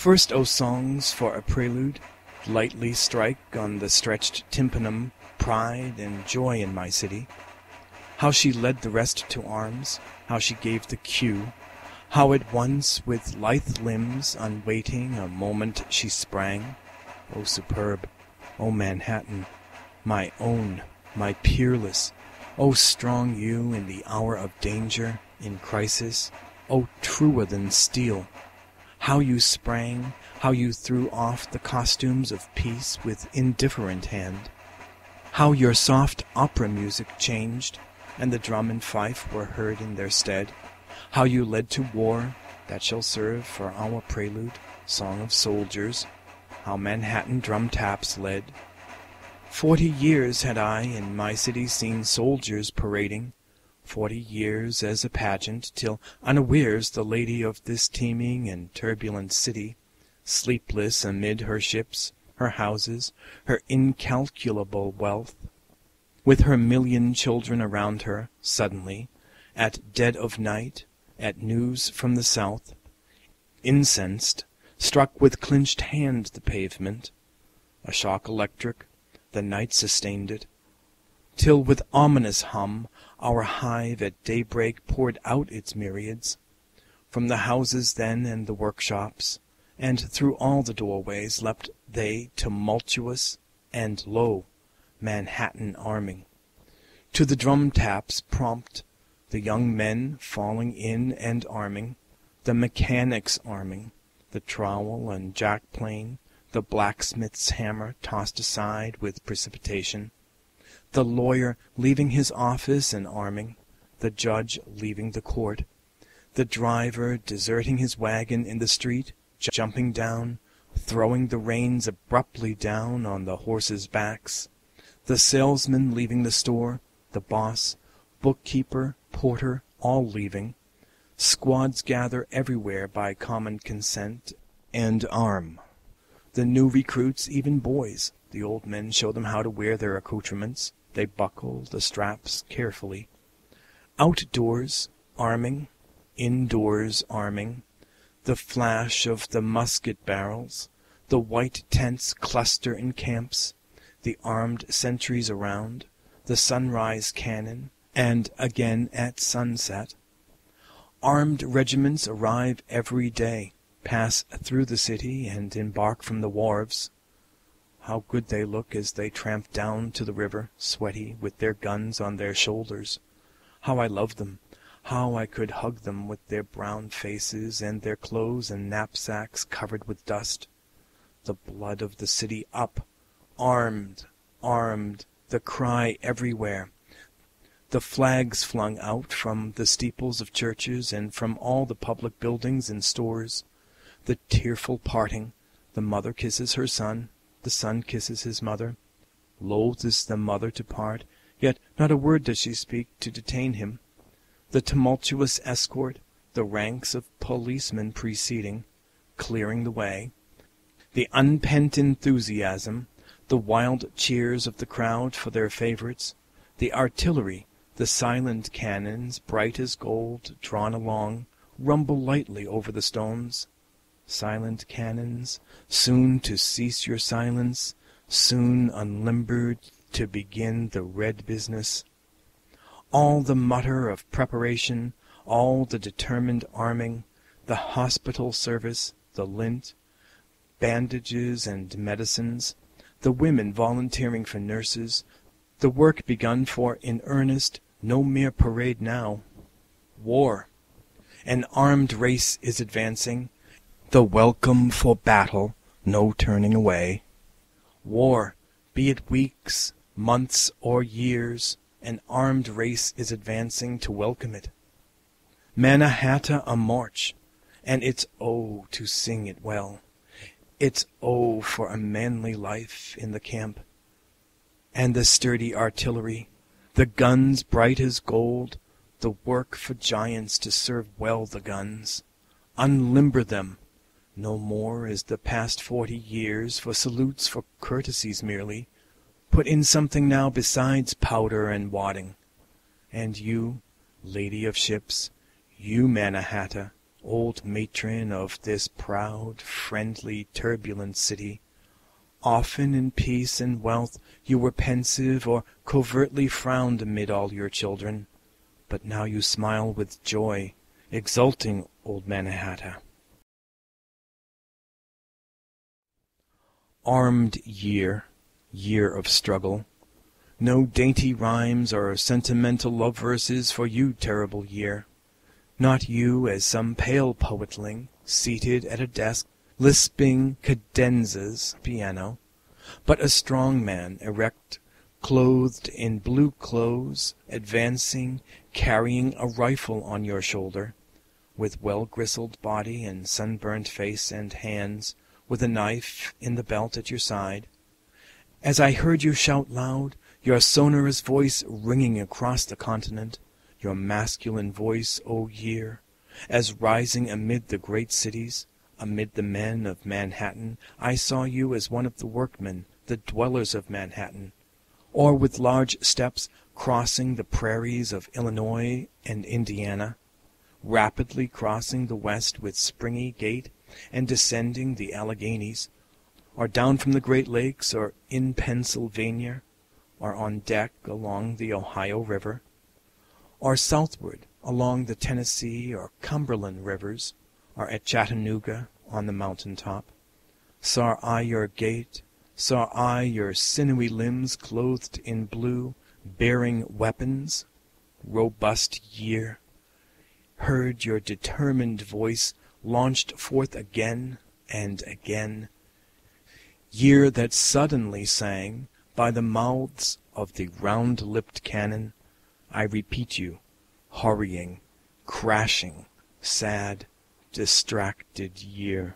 First, O songs, for a prelude, lightly strike on the stretched tympanum pride and joy in my city. How she led the rest to arms, how she gave the cue, how at once with lithe limbs, unwaiting a moment she sprang. O superb, O Manhattan, my own, my peerless, O strong you in the hour of danger, in crisis, O truer than steel. How you sprang, how you threw off the costumes of peace with indifferent hand. How your soft opera music changed, and the drum and fife were heard in their stead. How you led to war, that shall serve for our prelude, song of soldiers. How Manhattan drum taps led. 40 years had I in my city seen soldiers parading, 40 years as a pageant, till unawares the lady of this teeming and turbulent city, sleepless amid her ships, her houses, her incalculable wealth, with her million children around her, suddenly, at dead of night, at news from the south, incensed, struck with clenched hand the pavement, a shock electric, the night sustained it, till with ominous hum our hive at daybreak poured out its myriads, from the houses then and the workshops, and through all the doorways leapt they tumultuous, and lo, Manhattan arming. To the drum taps prompt, the young men falling in and arming, the mechanics arming, the trowel and jack-plane, the blacksmith's hammer tossed aside with precipitation, the lawyer leaving his office and arming, the judge leaving the court, the driver deserting his wagon in the street, jumping down, throwing the reins abruptly down on the horses' backs, the salesman leaving the store, the boss, bookkeeper, porter, all leaving. Squads gather everywhere by common consent, and arm. The new recruits, even boys, the old men show them how to wear their accoutrements. They buckle the straps carefully. Outdoors, arming. Indoors, arming. The flash of the musket barrels. The white tents cluster in camps. The armed sentries around. The sunrise cannon, and again at sunset. Armed regiments arrive every day, pass through the city, and embark from the wharves. How good they look as they tramp down to the river, sweaty, with their guns on their shoulders. How I love them, how I could hug them with their brown faces and their clothes and knapsacks covered with dust. The blood of the city up, armed, armed, the cry everywhere. The flags flung out from the steeples of churches and from all the public buildings and stores. The tearful parting. The mother kisses her son. The son kisses his mother. Loath is the mother to part, yet not a word does she speak to detain him. The tumultuous escort, the ranks of policemen preceding, clearing the way. The unpent enthusiasm, the wild cheers of the crowd for their favorites, the artillery, the silent cannons, bright as gold, drawn along, rumble lightly over the stones. Silent cannons, soon to cease your silence, soon unlimbered to begin the red business. All the mutter of preparation, all the determined arming, the hospital service, the lint, bandages and medicines, the women volunteering for nurses, the work begun for in earnest, no mere parade now. War. An armed race is advancing, the welcome for battle, no turning away. War, be it weeks, months, or years, an armed race is advancing to welcome it. Mannahatta a march, and it's oh to sing it well. It's oh for a manly life in the camp. And the sturdy artillery, the guns bright as gold, the work for giants to serve well the guns. Unlimber them. No more is the past 40 years for salutes for courtesies merely. Put in something now besides powder and wadding. And you, lady of ships, you Mannahatta, old matron of this proud, friendly, turbulent city. Often in peace and wealth you were pensive or covertly frowned amid all your children, but now you smile with joy, exulting old Manhattan. Armed year, year of struggle. No dainty rhymes or sentimental love verses for you, terrible year. Not you as some pale poetling, seated at a desk, lisping cadenzas piano, but a strong man, erect, clothed in blue clothes, advancing, carrying a rifle on your shoulder, with well-gristled body and sunburnt face and hands, with a knife in the belt at your side. As I heard you shout loud, your sonorous voice ringing across the continent, your masculine voice, O year, as rising amid the great cities, amid the men of Manhattan, I saw you as one of the workmen, the dwellers of Manhattan, or with large steps crossing the prairies of Illinois and Indiana, rapidly crossing the west with springy gait and descending the Alleghanies, or down from the Great Lakes, or in Pennsylvania, or on deck along the Ohio River, or southward along the Tennessee or Cumberland rivers, or at Chattanooga on the mountain top. Saw I your gait, saw I your sinewy limbs clothed in blue, bearing weapons, robust year, heard your determined voice launched forth again and again, year that suddenly sang, by the mouths of the round-lipped cannon, I repeat you, hurrying, crashing, sad, distracted year.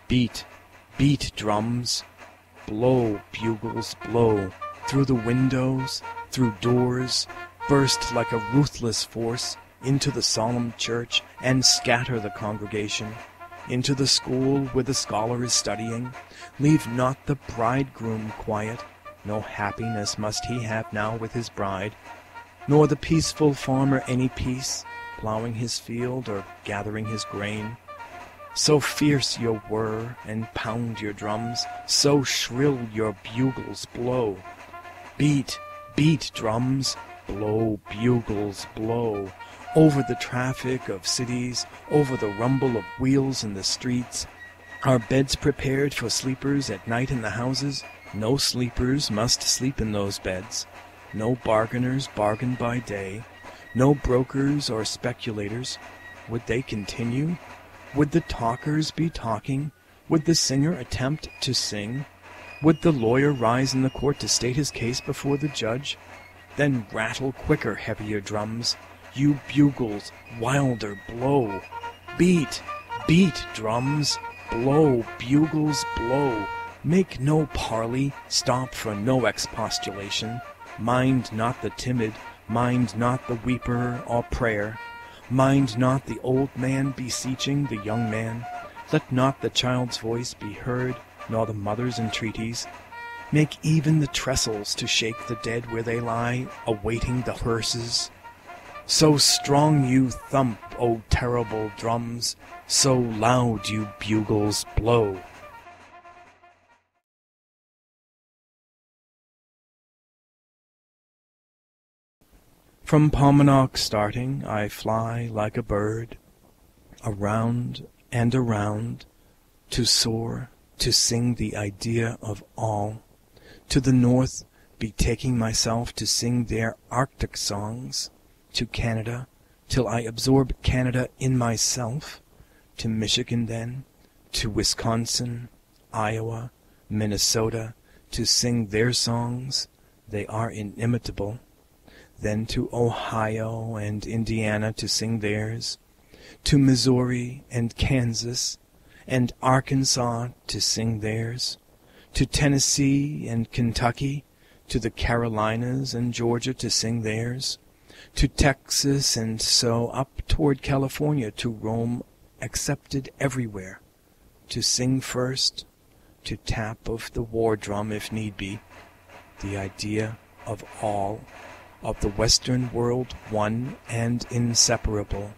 Beat, beat, drums, blow, bugles, blow, through the windows, through doors, burst like a ruthless force into the solemn church and scatter the congregation. Into the school where the scholar is studying, leave not the bridegroom quiet, no happiness must he have now with his bride, nor the peaceful farmer any peace, ploughing his field or gathering his grain. So fierce your whir and pound your drums, so shrill your bugles blow. Beat, beat, drums, blow, bugles, blow, over the traffic of cities, over the rumble of wheels in the streets. Are beds prepared for sleepers at night in the houses? No sleepers must sleep in those beds. No bargainers bargain by day. No brokers or speculators. Would they continue? Would the talkers be talking? Would the singer attempt to sing? Would the lawyer rise in the court to state his case before the judge? Then rattle quicker, heavier drums. You bugles, wilder blow. Beat, beat, drums, blow, bugles, blow. Make no parley, stop for no expostulation. Mind not the timid, mind not the weeper or prayer. Mind not the old man beseeching the young man. Let not the child's voice be heard, nor the mother's entreaties. Make even the trestles to shake the dead where they lie, awaiting the hearses. So strong you thump, O terrible drums, so loud you bugles blow. From Paumanock starting, I fly like a bird, around and around, to soar, to sing the idea of all. To the north, betaking myself to sing their Arctic songs. To Canada, till I absorb Canada in myself. To Michigan then, to Wisconsin, Iowa, Minnesota, to sing their songs. They are inimitable. Then to Ohio and Indiana to sing theirs. To Missouri and Kansas and Arkansas to sing theirs. To Tennessee and Kentucky, to the Carolinas and Georgia to sing theirs. To Texas and so up toward California to roam accepted everywhere. To sing first, to tap of the war drum if need be, the idea of all. of the Western world one and inseparable,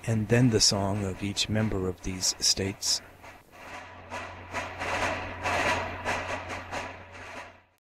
and then the song of each member of these states,